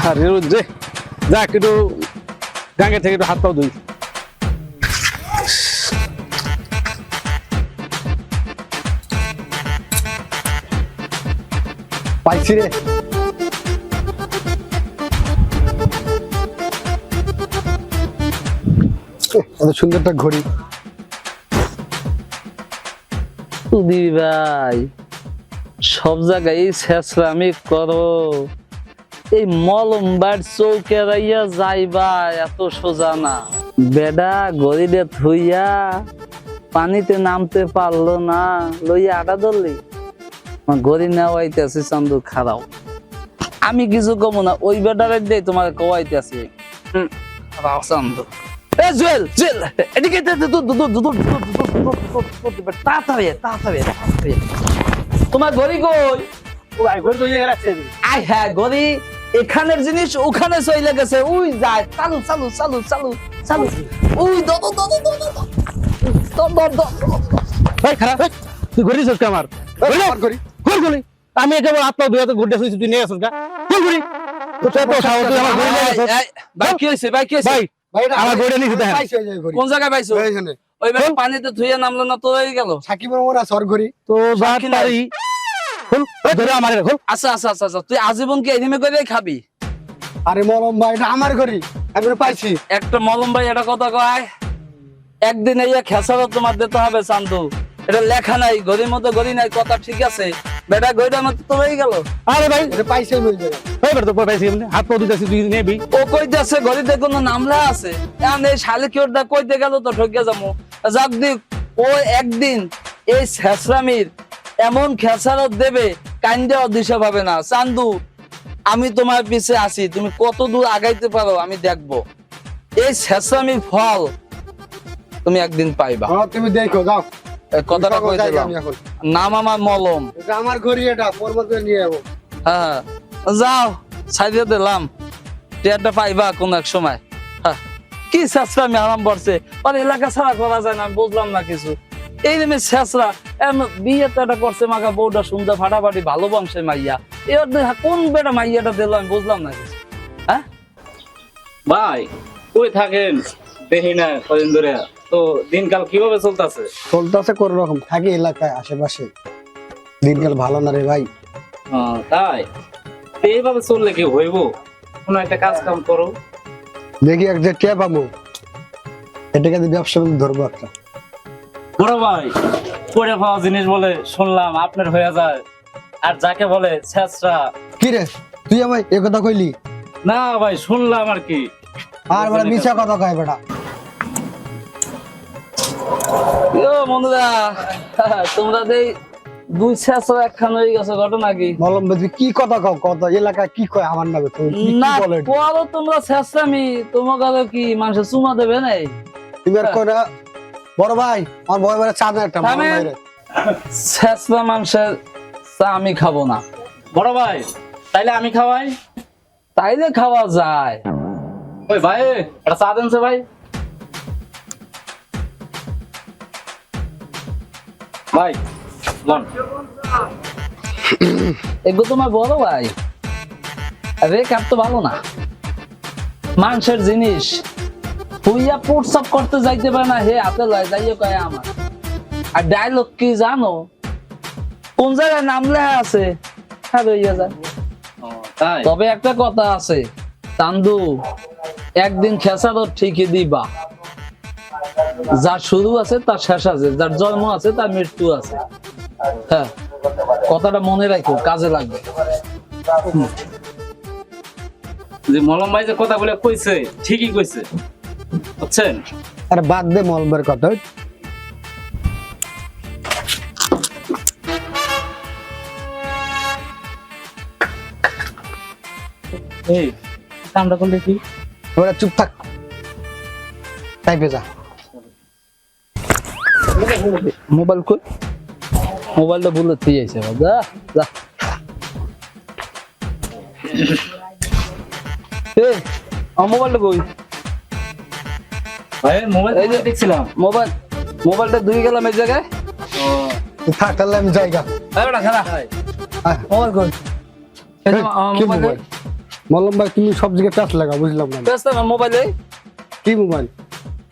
আরে যে যা একটু গাঙ্গে থেকে একটু হাত পাও ধুই। পাইছি রে। এত সুন্দর একটা ঘড়ি। সুধীর ভাই সব জায়গায় শেষরামি করো, এই মলমবার চৌকে রাইয়া যাইবা এত সোজা না। বেডা গড়িতে থুইয়া পানিতে নামতে পারলো না, লইয়া আটা ধরলি গড়ি নেওয়াইতেছি চান্দু খারাও। আমি কিছু কম না, ওই বেডারে দিয়ে তোমার কওয়াইতেছি চান্দু। জুয়েল জুয়েল এদিকে তাড়াতাড়ি তাড়াতাড়ি তাড়াতাড়ি। তোমার ঘড়ি কই? আয় হ্যাঁ ঘড়ি এখানের জিনিস ওখানে চলে গেছে, ওই যায় চালু চালু চালু চালু চালু ওই ভাই খারাপ তুই ঘড়ি দিছিস আমার ঘড়ি কোন ঘড়ি? আমি একেবারে হাত পাও ধুয়ে তো ঘড়ি দিছিস, তুই নিয়ে আসিস গা কোন ঘড়ি? তো এত সাহস তুই আমার ঘড়ি নিয়ে আসিস? ভাই কি হয়েছে ভাই কি হয়েছে? ভাই আমার ঘড়ি নিয়ে দেখেন পাইছি ওই যে ঘড়ি। কোন জায়গায় পাইছো? এইখানে। ওই ভাই পানিতে ধুয়ে নামলো না তো হয়ে গেল। সাকিবের মোরা সর ঘড়ি। তো বাদ পারি খোল ধরে আমার খোল। আচ্ছা আচ্ছা আচ্ছা আচ্ছা, তুই আজীবন কি এনিমে করে খাবি? আরে মলম ভাই এটা আমার ঘড়ি, আমি পাইছি। একটা মলম ভাই এটা কথা কয়, একদিন এই খেসারও তোমার দিতে হবে চান্দু। এটা লেখা নাই ঘড়ির মতো ঘড়ি নাই, কথা ঠিক আছে বেটা ঘড়িটার মতো তো হয়ে গেল। আরে ভাই এটা পাইছি আমি ওই জায়গায়। ভাই বেটা তো পাইছি এমনি হাত পাও ধুইতাছি তুই নেবি। ও কইতেছে ঘড়িতে কোনো নামলা আছে, এখন এই শালে কি ওটা কইতে গেল তো ঠকে যাবো। যাক দিক ও একদিন এই শেষরামির এমন খেসারত দেবে কান্দে অদৃশ্য পাবে না। চান্দু আমি তোমার পিছে আছি, তুমি কত দূর আগাইতে পারো আমি দেখবো। এই শেষরামির ফল তুমি একদিন পাইবা। তুমি দেখো যাও। এই কথাটা কই দিলাম। আমি এখন। নাম আমার মলম। এটা আমার ঘড়ি, এটা পর্বতে নিয়ে যাবো। হ্যাঁ যাও ছাড়িয়ে দিলাম, টিয়ারটা পাইবা কোন এক সময়। হ্যাঁ কি শেষরামি আরাম পড়ছে, আর এলাকা ছাড়া করা যায় না, আমি বুঝলাম না কিছু। এই নেমে শেষরা বিয়ে তো এটা করছে মাকা বউটা সুন্দর ফাটাফাটি ভালো বংশের মাইয়া, এর কোন বেটা মাইয়াটা দিল আমি বুঝলাম না কিছু। হ্যাঁ ভাই কই থাকেন দেখি না কদিন ধরে, তো দিনকাল কিভাবে চলতেছে? চলতেছে কোন রকম, থাকি এলাকায় আশেপাশে। দিনকাল ভালো না রে ভাই। তাই তো এইভাবে চললে কি হইব? কোন একটা কাজ কাম করো। দেখি এক যে কে পাবো, এটাকে দিয়ে ব্যবসা ধরবো একটা। বড় ভাই পড়ে পাওয়া জিনিস বলে শুনলাম আপনার হয়ে যায়, আর যাকে বলে ছেঁচড়া। কি রে তুই আমায় এ কথা কইলি? না ভাই শুনলাম আর কি। আর বড় মিছা কথা কয় বেটা। ও বন্ধুরা তোমরা দেই দুই শেষরা একখান হয়ে গেছে, ঘটনা কি? মলম তুই কি কথা কও? কথা এলাকায় কি কয় আমার নামে? তুমি কি না বলে এটা? পরও তোমরা শেষরামি, তোমাকে কি মানুষের চুমা দেবে নাই? তুমি আর কয় না বড় ভাই আমার বয় বেড়া চা না একটা মলম ভাই রে। শেষরা মানুষের চা আমি খাবো না। বড় ভাই তাইলে আমি খাওয়াই। তাইলে খাওয়া যায়। ওই ভাই একটা চা দেনছে ভাই। ভাই লন। এগুলো তোমার বড় ভাই রে, কাপ তো ভালো না, মানুষের জিনিস হইয়া প্রস্তাব করতে যাইতে পারে না, হে হাতে লয় যাইয়ে কয় আমার। আর ডায়লগ কি জানো? কোন জায়গায় নাম লেখা আছে হ্যাঁ রইয়া যায়। তাই তবে একটা কথা আছে চান্দু, একদিন খেসারও ঠিকই দিবা। যার শুরু আছে তার শেষ আছে, যার জন্ম আছে তার মৃত্যু আছে। হ্যাঁ কথাটা মনে রাখো, কাজে লাগবে। যে মলম ভাই যে কথা বলে কইছে ঠিকই কইছে বুঝছেন। আরে বাদ দে মলমের কথা। এই কামটা করলে কি? ওরা চুপ থাক, টাইপে যা। মোবাইল কই? মোবাইলটা ভুলে তুই আইছে যা যা। এ আমার মোবাইলটা কই? ভাই মোবাইল এই যে দেখছিলাম। মোবাইলটা ধুয়ে গেলাম এই জায়গায়। তুই থাক তাহলে আমি জায়গা। এই বেটা খারাপ মোবাইল কই? এই যে আমার কি মোবাইল মোবাইল? মলম ভাই তুমি সব জায়গায় প্যাচ লাগা, বুঝলাম না ব্যস্ত আমার মোবাইলে, কি মোবাইল?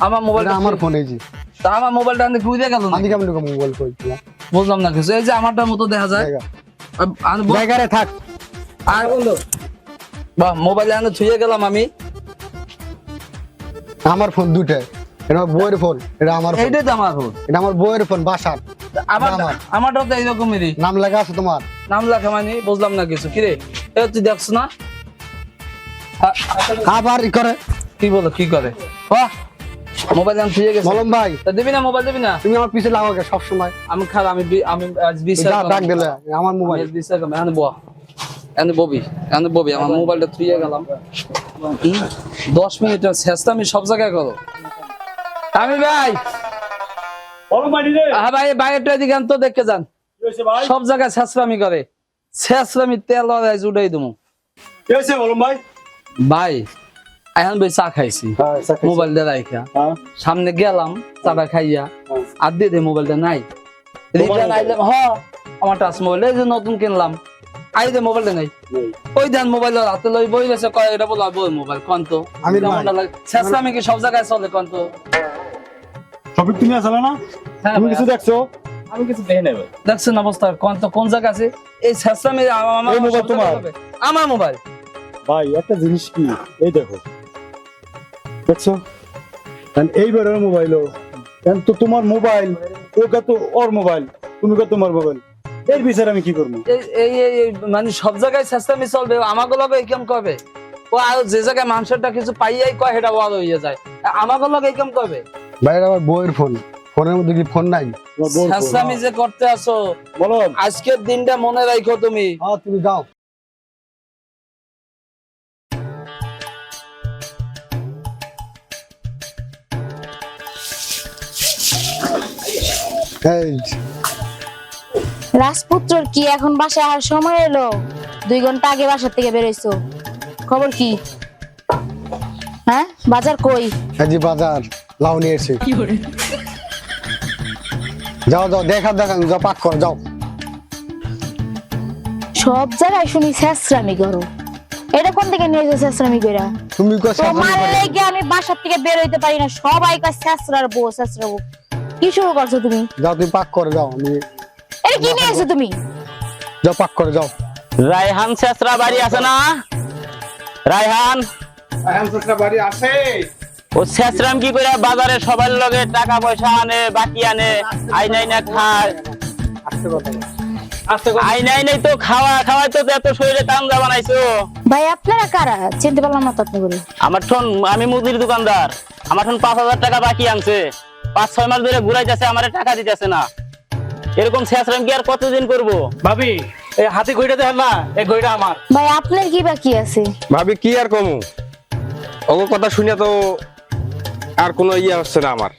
আমার মোবাইলটা আমার ফোন এই যে তা আমার মোবাইলটা আমি ঘুরে গেল না, আমি কেমন মোবাইল কইছিলাম বুঝলাম না কিছু। এই যে আমারটার মতো দেখা যায়। জায়গায় থাক। আর বলো বাহ, মোবাইলে আমি ছুঁয়ে গেলাম আমি। আমার ফোন দুইটা, এটা আমার বউয়ের ফোন, এটা আমার ফোন, এইটাই তো আমার ফোন। এটা আমার বউয়ের ফোন বাসার। আমারটাও তো এইরকমেরই নাম লেখা আছে তোমার? নাম লেখা মানে বুঝলাম না কিছু। কিরে তুই দেখছ না? আবার ই করে কি বলো কি করে? বাহ, মোবাইল আমি ছুঁয়ে গেছি। মলম ভাই তা দিবি না মোবাইল, দিবি না? তুমি আমার পিছে লাগাও সব সময়। আমি খারাপ, আমি আজ বিচার ডাক দিলে আমার মোবাইল। বিচার করবো। এখানে বহ, এখানে ববি, এখানে ববি। আমার মোবাইলটা ছুঁয়ে গেলাম। 10 মিনিটের শেষটা আমি সব জায়গায় করো। আমি ভাই বলো ভাই রে, হ্যাঁ ভাই, বাইরেটা দিকে তো দেখে যান। কি হইছে ভাই? সব জায়গায় ছেঁচড়ামি করে, ছেঁচড়ামি তেল রাইজ উঠাই দেবো। কি হইছে বলো ভাই? ভাই এখন ভাই চা খাইছি, মোবাইল দিয়ে রাইখা হ্যাঁ, সামনে গেলাম, চাটা খাইয়া আর দিয়ে দে মোবাইলটা নাই। রিটার্ন আইলাম, আমার টাচ মোবাইল এই যে নতুন কিনলাম, আই দে মোবাইলটা নাই। ওই দেন মোবাইল হাতে লই বই গেছে, কয় এটা বলো বই মোবাইল কন্ত। আমি ছেঁচড়ামি কি সব জায়গায় চলে কন্ত? সবই তুমি আসলে না? হ্যাঁ তুমি ভাই, কিছু দেখছো? আমি কিছু দেখি নাই ভাই। দেখছেন অবস্থা কন্ত কোন জায়গা আছে এই ছেঁচড়ামি? এই মোবাইল তোমার? আমার মোবাইল। ভাই একটা জিনিস কি, এই দেখো, দেখছো এইবারের মোবাইলও তো তোমার মোবাইল, ওকে তো ওর মোবাইল, তুমি কে তোমার মোবাইল, এর বিচার আমি কি করবো? এই মানে সব জায়গায় ছেঁচড়ামি চলবে, আমাকে লগে কেম করবে? ও আর যে জায়গায় মানুষেরটা কিছু পাইয়াই কয় সেটা ওয়াল হয়ে যায়, আমাকে লগে কেম করবে? ভাই এটা আমার বউয়ের ফোন, ফোনের মধ্যে কি ফোন নাই? তোমার বউ ছেঁচড়ামি যে করতে আসো, বলো। আজকের দিনটা মনে রাখো তুমি। হ্যাঁ তুমি যাও। এই রাজপুত্রর কি এখন বাসায় আসার সময় এলো? 2 ঘন্টা আগে বাসা থেকে বেরোইছো, খবর কি? হ্যাঁ, বাজার কই? এই যে বাজার লাউ নিয়ে এসে। যাও যাও, দেখা যাও, পাক করো যাও। সব জায়গায় শুনি ছেঁচড়ামি করো, এটা কোন থেকে নিয়ে এসে ছেঁচড়ামি কইরা? তুমি কই তোমার লেগে আমি বাসা থেকে বের হইতে পারি না, সবাই কয় ছেঁচড়ার বউ, ছেঁচড়া বউ। কি শুরু করছো তুমি? যাও, তুমি পাক করে যাও। আমি এটা কি নিয়ে এসো তুমি? যাও, পাক করে যাও। রায়হান শেষরা বাড়ি আছে না? রায়হান বাড়ি আছে। ও শেষরাম কি করে বাজারে সবার লগে টাকা পয়সা আনে, বাকি আনে, আই নাই না খায়, আই নাই নাই তো খাওয়াই তো এত শরীরে তামজা বানাইছো। ভাই আপনারা কারা? চিনতে পারলাম না তো আপনি বলে। আমার ঠন, আমি মুদির দোকানদার, আমার ঠন 5,000 টাকা বাকি আনছে, 5-6 মাস ধরে ঘুরাইতেছে, আমারে টাকা দিতেছে না। এরকম শেষরাম কি আর কতদিন করবো? ভাবি এই হাতে ঘড়িটা দেখেন না, এই ঘড়িটা আমার। ভাই আপনার কি বাকি আছে? ভাবি কি আর কমু, ওগো কথা শুনে তো আর কোনো ইয়ে হচ্ছে না আমার।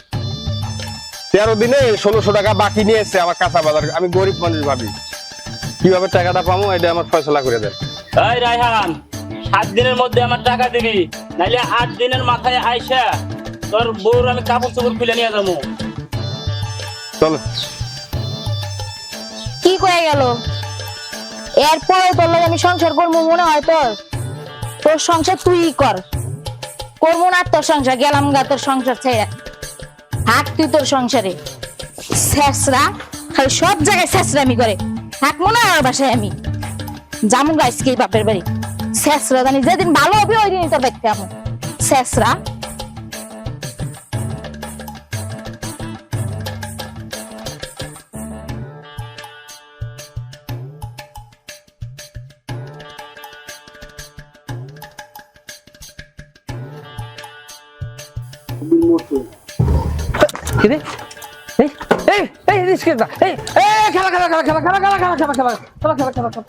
13 দিনে 1600 টাকা বাকি নিয়ে এসছে আমার কাঁচা বাজার। আমি গরিব মানুষ, ভাবি কিভাবে টাকাটা পাবো এটা আমার ফয়সলা করে দেন। এই রায়হান, 7 দিনের মধ্যে আমার টাকা দিবি, নাইলে 8 দিনের মাথায় আইসা তোর বউর আমি কাপড় চোপড় খুলে নিয়ে যাবো। চলো। কি কয়ে গেল? এরপরে তোর লগে আমি সংসার করবো মনে হয় তোর? তোর সংসার তুই কর, করবো না তোর সংসার, গেলাম গা তোর সংসার ছেড়ে। থাক তুই তোর সংসারে, শেষরা খালি সব জায়গায় শেষরামি করে। থাকবো না আর বাসায় আমি, জামু গাইসকে বাপের বাড়ি। শেষরা জানি যেদিন ভালো হবে ওই দিনই তোর দেখতে আমি শেষরা। কি রে? এই এই এই রিস্কে দা, এই এই খেলা খেলা খেলা খেলা খেলা খেলা খেলা খেলা খেলা খেলা খেলা খেলা খেলা।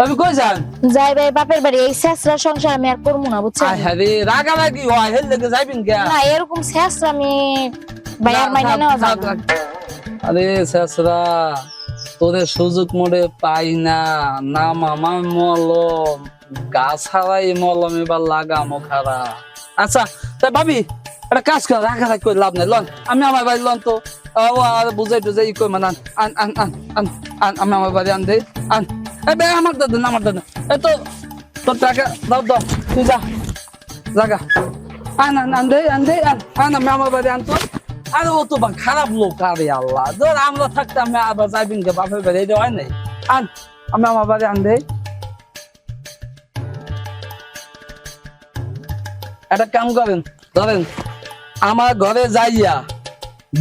আমি কই যান? যাই ভাই বাপের বাড়ি, এই শেষরা সংসার আমি আর করবো না বুঝছেন? আয় হ্যাঁ রে, রাগারাগি হয়, হেল লেগে যাইবেন কে? না এরকম শেষরা আমি ভাই আর মাইনে নেওয়া যায় না। আরে শেষরা তোদের সুযোগ মোড়ে পাই না, না মামা মলম, গাছ হারাই মলম এবার লাগামো খারা। আচ্ছা তা ভাবি একটা কাজ কর, রাখা রাখ করে লাভ নাই, লন আমি আমার বাড়ি লন তো। ও আর বুঝাই টুজাই ই কই মানে আন আন আন আন আন আমি আমার বাড়ি আন দে আন। এই বে আমার দাদা না, আমার দাদা এই তো তোর টাকা দাও দাও, তুই যা জাগা আন আন আন দে আন দে আন আন আমি আমার বাড়ি আন তো। আরে ও তো বা খারাপ লোক, আরে আল্লাহ ধর আমরা থাকতে আমি আবার যাইবিন কে বাপের বাড়ি, এটা হয় নাই। আন আমি আমার বাড়ি আন দে। একটা কাম করেন, ধরেন আমার ঘরে যাইয়া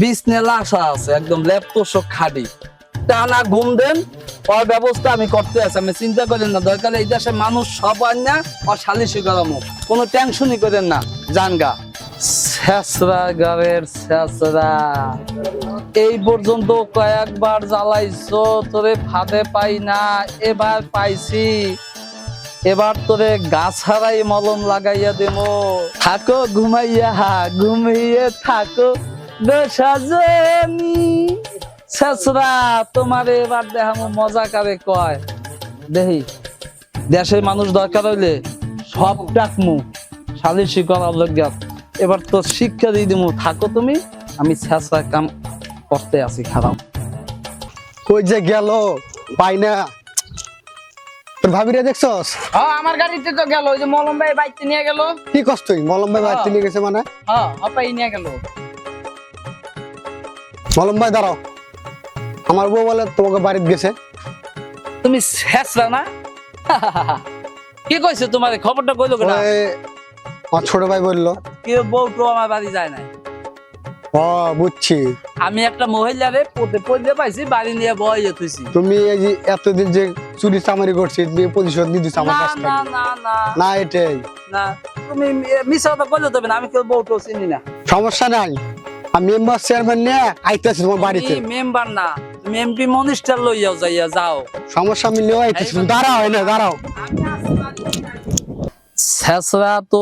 বিছনে লাশা আছে, একদম ল্যাপটপ খাটি, টানা ঘুম দেন, ওর ব্যবস্থা আমি করতে আছি, আমি চিন্তা করেন না। দরকার এই দেশে মানুষ সব আন না আর সালিশি করামো, কোনো টেনশনই করেন না। জানগা শেষরা ঘরের শেষরা, এই পর্যন্ত কয়েকবার জ্বালাইছো, তোরে ফাঁদে পাই না, এবার পাইছি, এবার তোরে গাছ হারাই মলম লাগাইয়া দেবো। থাকো ঘুমাইয়া ঘুমিয়ে থাকো বেসাজনি শেষরা, তোমার এবার দেখামো মজা কারে কয়। দেহি দেশের মানুষ দরকার হইলে সব ডাকমু, সালিশি করার লজ্ঞা। এবার তো শিক্ষা দিয়ে দিমু, থাকো তুমি, আমি শেষরা কাম করতে আছি খারাপ। কই যে গেল পাই না। তোর ভাবিরে দেখছস? হ্যাঁ আমার গাড়িতে তো গেল, ওই যে মলম ভাই বাইকতে নিয়ে গেল। কি কষ্ট মলম ভাই বাড়িতে নিয়ে গেছে মানে? হ্যাঁ অপাই নিয়ে গেল। মলম ভাই দাঁড়াও, আমার বউ বলে তোমাকে বাড়িতে গেছে। তুমি শেষরা না? কি কইছে তোমার, খবরটা কইলো কেন? ওই আমার ছোট ভাই বললো। কি বউ তো আমার বাড়ি যায় না। ও বুঝছি, আমি একটা মহিলারে পড়তে পড়তে পাইছি, বাড়ি নিয়ে বয়ে তুইছি। তুমি এই যে এতদিন যে চুরি চামারি করছি, তুমি প্রতিশোধ নিয়ে দিচ্ছ আমার না কাছ না থেকে। না না না এটাই না, তুমি মিছা কথা কইলে তবে না, আমি কেউ বউ তো চিনি না। সমস্যা নাই, আমি মেম্বার চেয়ারম্যান নিয়ে আইতেছি তোমার বাড়িতে। মেম্বার না, তুমি এমপি মনিস্টার লইয়াও যাইয়া যাও। সমস্যা আমি নিয়েও আইতেছি, দাঁড়াও হয় না দাঁড়াও। শেষরা তো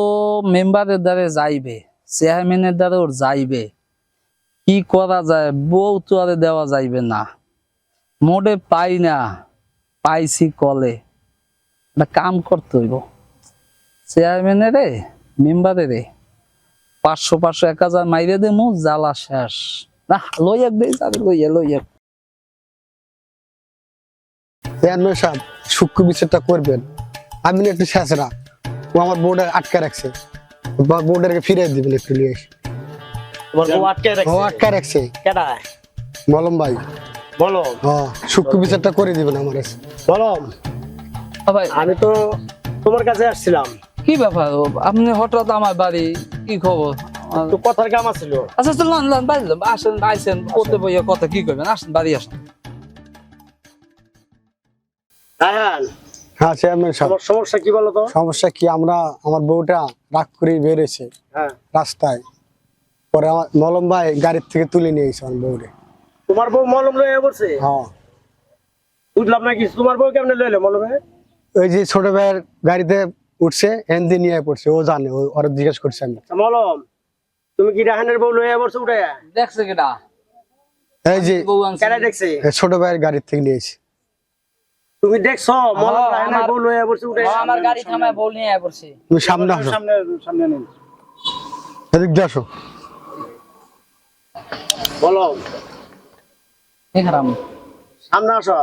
মেম্বারের দ্বারে যাইবে, চেয়ারম্যানের দ্বারে ওর যাইবে, কি করা যায়, বউ তো আরে দেওয়া যাইবে না, মোড়ে পাই না, পাইছি কলে, একটা কাম করতে হইব। চেয়ারম্যানের রে মেম্বারের 500 500 1000 মাইরে দেমু, জ্বালা শেষ। না লইয়া দেই, লইয়া লইয়া চেয়ারম্যান সাহেব সূক্ষ্ম বিচারটা করবেন। আমি না একটু শেষরা, ও আমার বোর্ডে আটকে রাখছে, বোর্ডারকে ফিরিয়ে দিবেন একটু নিয়ে এসে। তোমার বউ আটকে ও রাখছে? আটকে রাখছে কেডা? মলম ভাই। বলো। হ্যাঁ সূক্ষ্ম বিচারটা করে দিবেন আমার কাছে। বলম, ভাই আমি তো তোমার কাছে আসছিলাম, কি ব্যাপার, আপনি হঠাৎ আমার বাড়ি, কি খবর? তো কথার কাম আছিল। আচ্ছা চলুন লন বাড়ি আসেন, আইসেন করতে বইয়া কথা কি করবেন, আসেন বাড়ি আসেন। রায়হান, হ্যাঁ চেয়ারম্যান সাহেব, তোমার সমস্যা কি বলো তো? সমস্যা কি, আমার বউটা রাগ করে বেরিয়েছে হ্যাঁ, রাস্তায়, পরে আমার মলম ভাই গাড়ির থেকে তুলে নিয়ে এসে আমার বউরে। তোমার বউ মলম লয়ে পড়ছে? হ্যাঁ বুঝলাম না কিছু, তোমার বউ কেমনে লইলে মলমে? ওই যে ছোট ভাইয়ের গাড়িতে উঠছে, এনদি নিয়ে পড়ছে, ও জানে, ওরা জিজ্ঞেস করছে আমি। মলম, তুমি কি রায়হানের বউ লয়ে পড়ছো উঠে? দেখছে কেটা? এই যে বউ আনছে। কেডা দেখছে? ছোট ভাইয়ের গাড়ির থেকে নিয়েছি। তুমি দেখছো মলম রায়হানের বউ লয়ে পড়ছে উঠে? আমার গাড়ি থামায় বউ নিয়ে পড়ছে। তুমি সামনে আসো, সামনে সামনে নিন। এদিক দিয়ে আসো। মলম খারাপ সামনে আসো,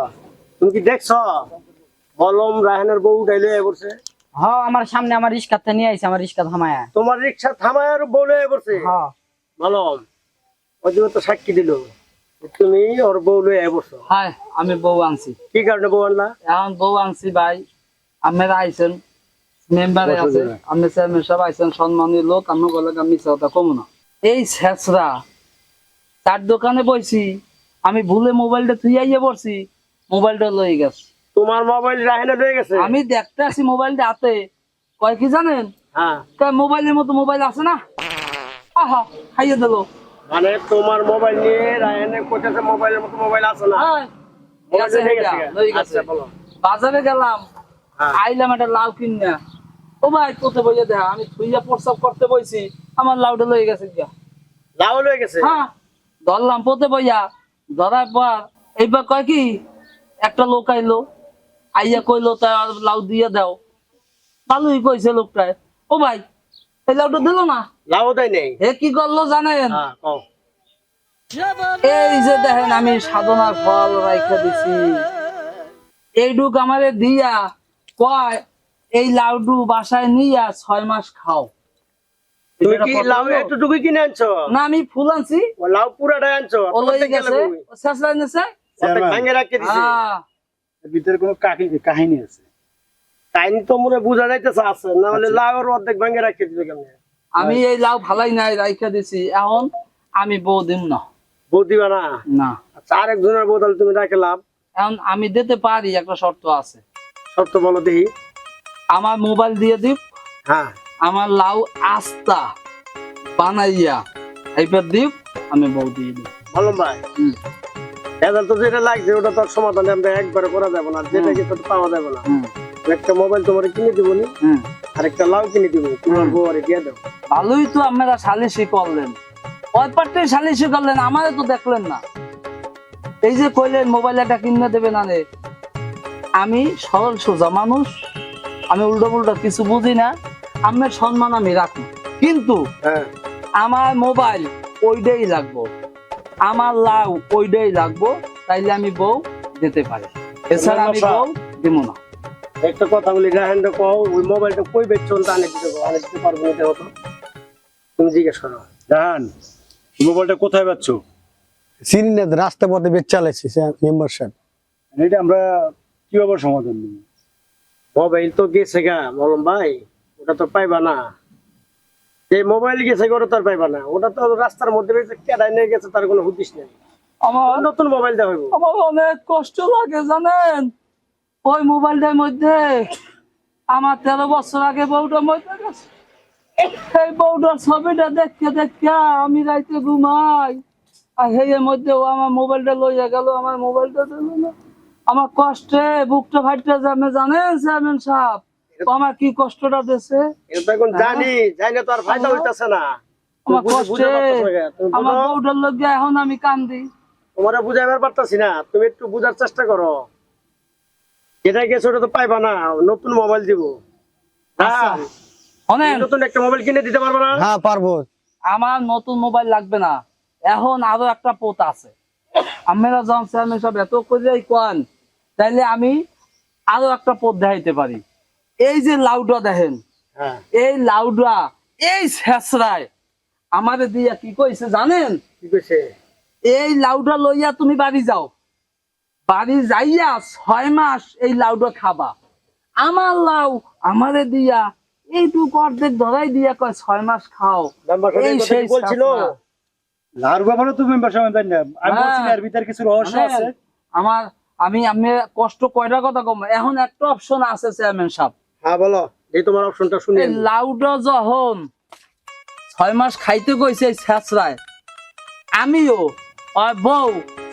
তুমি কি দেখছো মলম রায়হানের বউ উঠাই লয়ে পড়ছে? হ্যাঁ আমার সামনে আমার রিস্কাতে নিয়ে আইছে, আমার রিস্কা থামায়া। তোমার রিক্সা থামায় আর বউ লয়ে পড়ছে? হ্যাঁ মলম ওই যে তো সাক্ষী দিল, তুমি ওর বউ লয়ে পড়ছো। হাই আমি বউ আনছি। কি কারণে বউ আনলা? এখন বউ আনছি ভাই, আপনারা আইছেন, মেম্বারে আছে, আপনি চেয়ারম্যান সাহেব আইছেন, সম্মানী লোক, আমি বলে আমি মিথ্যা কথা কমু না। এই ছেঁচড়া তার দোকানে বইছি, আমি ভুলে মোবাইলটা থুইয়াইয়া পড়ছি, মোবাইলটা লয়ে গেছে। তোমার মোবাইল রায়হানে লয়ে গেছে? আমি দেখতে আছি মোবাইলটা হাতে, কয় কি জানেন, হ্যাঁ, কয় মোবাইলের মতো মোবাইল আছে না, আহা খাইয়ে দিল। মানে তোমার মোবাইল নিয়ে রায়হানে কইতাছে মোবাইলের মতো মোবাইল আছে না? মোবাইল গেছে, লয়ে গেছে? লয়ে গেছে। আচ্ছা বলো। বাজারে গেলাম, হ্যাঁ। আইলাম একটা লাউ কিনা, ও ভাই কোথায় বইয়া দেখা, আমি থুইয়া প্রস্তাব করতে বইছি, আমার লাউটা লয়ে গেছে গিয়া। লাউ লয়ে গেছে? হ্যাঁ ধরলাম পোতে বইয়া, ধরার পর এইবার কয় কি, একটা লোক আইলো, আইয়া কইলো তার লাউ দিয়ে দাও, ভালোই কইছে লোকটায়, ও ভাই এই লাউটা দিল না, লাউ দেয় নেই। এ কি করলো জানেন? হ্যাঁ কও। এই যে দেখেন আমি সাধনার ফল রাইখা দিছি, এইটুক আমারে দিয়া কয় এই লাউডু বাসায় নিয়া 6 মাস খাও। তুমি এটা কি কত লাউ হলো? এতটুকু কিনে আনছো? না আমি ফুল আনছি, ও লাউ পুরাটাই আনছো? ও লই অর্ধেক গেছে, গেলে কই? ও শেষরা এনেছে। অর্ধেক ভাঙে রাখতে দিছে। হ্যাঁ, এর ভিতরে কোনো কাহিনী আছে? কাহিনী তো মনে বোঝা যাইতেছে আছে, না হলে লাউর অর্ধেক ভাঙে রাখতে দিবে কেমনে? আমি এই লাউ ফালাই নাই রাইখা দিছি, এখন আমি বউ দিম না। বউ দিবা না? না, আচ্ছা আরেকজনের বদল তুমি রাখে লাভ। এখন আমি দিতে পারি, একটা শর্ত আছে। শর্ত বলো দেখি। আমার মোবাইল দিয়ে দিব, হ্যাঁ আমার লাউ আস্তা বানাইয়া এইবার দিব, আমি বউ দিয়ে দিব। বললাম ভাই, হুম। এবার তো যেটা লাগছে ওটা তো আর সমাধানে আমরা একবারে করা যাবে না, যেটা কিছু পাওয়া যাবে না। হুম, একটা মোবাইল তোমার কিনে দিব নি, হুম। আর একটা লাউ কিনে দিব, তোমার বউ আরে দিয়ে দাও। ভালোই তো আপনারা সালিশি করলেন, ওই পার্টি সালিশি করলেন, আমারে তো দেখলেন না। এই যে কইলেন মোবাইল একটা কিনে দেবে না রে, আমি সরল সোজা মানুষ, আমি উল্টো পুল্টো কিছু বুঝি না, আমার সম্মান আমি রাখবো, কিন্তু হ্যাঁ আমার মোবাইল ওইটাই লাগবো, আমার লাউ ওইটাই লাগবো, তাইলে আমি বউ দিতে পারি, এছাড়া আমি বউ দিব না। একটা কথা বলি, রাহেন্দ্র কও ওই মোবাইলটা কই বেচছো তা আনে দিতে কও, আনে দিতে পারবো না দেখো তো, তুমি জিজ্ঞেস করো। জাহান, মোবাইলটা কোথায় পাচ্ছ? চিনি না, রাস্তা পথে বেচ চালাইছি মেম্বারশিপ। এটা আমরা কিভাবে সমাধান নেব? মোবাইল তো গেছে গা বললাম ভাই, ওটা তো পাইবা না। যে মোবাইল গেছে ওটা তো আর পাইবা না, ওটা তো রাস্তার মধ্যে বেচে কেডাই নিয়ে গেছে, তার কোনো হুদিস নেই। আমার নতুন মোবাইল দেওয়া হইব। আমার অনেক কষ্ট লাগে জানেন, ওই মোবাইলটার মধ্যে আমার 13 বছর আগে বউটা মধ্যে গেছে, এই বউটার ছবিটা দেখতে দেখতে আমি রাইতে ঘুমাই, আর এর মধ্যে ও আমার মোবাইলটা লইয়া গেল, আমার মোবাইলটা দিল না। আমার কষ্টে বুকটা ফাইটটা যাবে জানেন চেয়ারম্যান সাহেব, ও আমার কি কষ্টটা দিছে। এটা এখন জানি জানি তো আর ফায়দা হইতাছে না। আমার তুমি কষ্টে বুঝে পারতাছো না, তুমি আমার বুঝো। বউটার লইয়া এখন আমি কান্দি। তোমারে বুঝাইবার পারতাছি না, তুমি একটু বুঝার চেষ্টা করো। যেটা গেছে ওটা তো পাইবা না, নতুন মোবাইল দিব। হ্যাঁ অনেক নতুন একটা মোবাইল কিনে দিতে পারবা না? হ্যাঁ পারবো। আমার নতুন মোবাইল লাগবে না, এখন আরো একটা পোত আছে, আমরা যখন চেয়ারম্যান সাহেব এত করেই কোন, তাইলে আমি আরো একটা পোত দেখাইতে পারি। এই যে লাউডা দেখেন, হ্যাঁ এই লাউডা এই শেষরায় আমারে দিয়া কি কইছে জানেন, কি কইছে? এই লাউডা লইয়া তুমি বাড়ি যাও, বাড়ি যাইয়া 6 মাস এই লাউডা খাবা। আমার লাউ আমারে দিয়া এইটুকু অর্ধেক ধরাই দিয়া কয় 6 মাস খাও। নাম্বার এই কথা সেই কি বলছিল? শেষরা। লার ব্যাপারে তো মেম্বার সাহেব জানি না, আমি হ্যাঁ। বলছি না, এর ভিতরে কিছু রহস্য আছে। আমার আমি কষ্ট কয়টা কথা কম, এখন একটা অপশন আছে চেয়ারম্যান সাহেব, হ্যাঁ বলো, এই তোমার অপশনটা শুনি। এই লাউডা যখন 6 মাস খাইতে কইছে এই ছেঁচড়ায়, আমিও আর বউ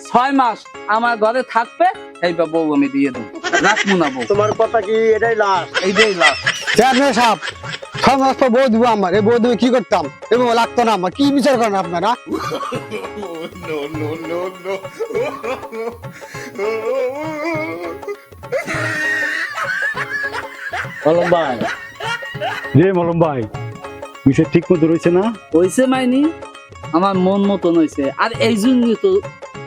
6 মাস আমার ঘরে থাকবে, এইবার বউ আমি দিয়ে দেবো, রাখবো না বউ, তোমার কথা কি এটাই লাস্ট? এইটাই লাস্ট। চেয়ারম্যান সাহেব 6 মাস পর বউ দিব আমার, এই বউ দিবে কি করতাম, এবং লাগতো না আমার, কি বিচার করেন আপনারা? বললাম ভাই, রে মলম ভাই, বিষয় ঠিক মতো রয়েছে না? হইছে মাইনি, আমার মন মতন হইছে, আর এই জন্যই তো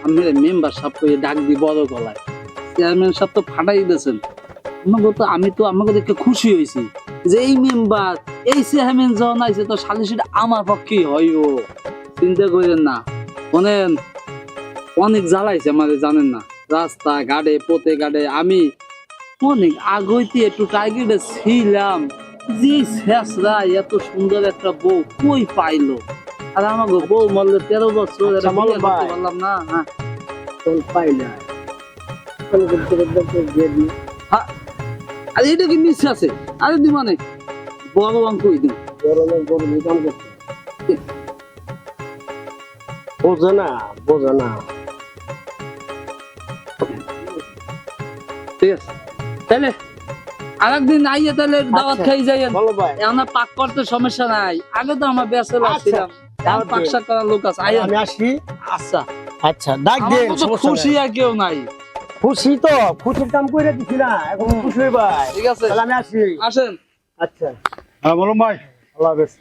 আমি মেম্বার সাহেব করে ডাক দি বড় গলায়, চেয়ারম্যান সাহেব তো ফাটাই দিয়েছেন, আমাকে দেখে খুশি হয়েছি যে এই মেম্বার এই চেয়ারম্যান যখন আইছে তো সালিশিটা আমার পক্ষেই হইও, চিন্তা করেন না। শোনেন, অনেক জ্বালাইছে আমাদের জানেন না, রাস্তা ঘাটে পথে ঘাটে আমি অনেক আগইতে একটু টার্গেটে ছিলাম, যে শেষরা এত সুন্দর একটা বউ কই পাইলো, আর আমাকে বউ মরলে 13 বছর আচ্ছা, এটা বিয়ে ভাই। করতে পারলাম না। হ্যাঁ কোন পাইলা? হ্যাঁ, আর এটা কি মিস আছে, আরে দি মানে বড় অঙ্ক দিন গরমে গরমে কাম করতে বোঝে না, বোঝে না। ঠিক আছে, তাহলে আরেকদিন আইয়ে তাহলে দাওয়াত খাই যাই, বলো ভাই, এখন আর পাক করতে সমস্যা নাই, আগে তো আমার ব্যাচেলর আচ্ছা, ছিলাম, এখন পাক শাক করার লোক আছে, আইয়ে। আমি আসি। আচ্ছা, আচ্ছা ডাক আমার দেন, মতো সমস্যা খুশি নাই। আর কেউ নাই। খুশি তো, খুশির কাম করে দিছি না, এখন খুশি হই ভাই। ঠিক আছে, তাহলে আমি আসি। আসেন। আচ্ছা হ্যাঁ মলম ভাই, আল্লাহ হাফেজ।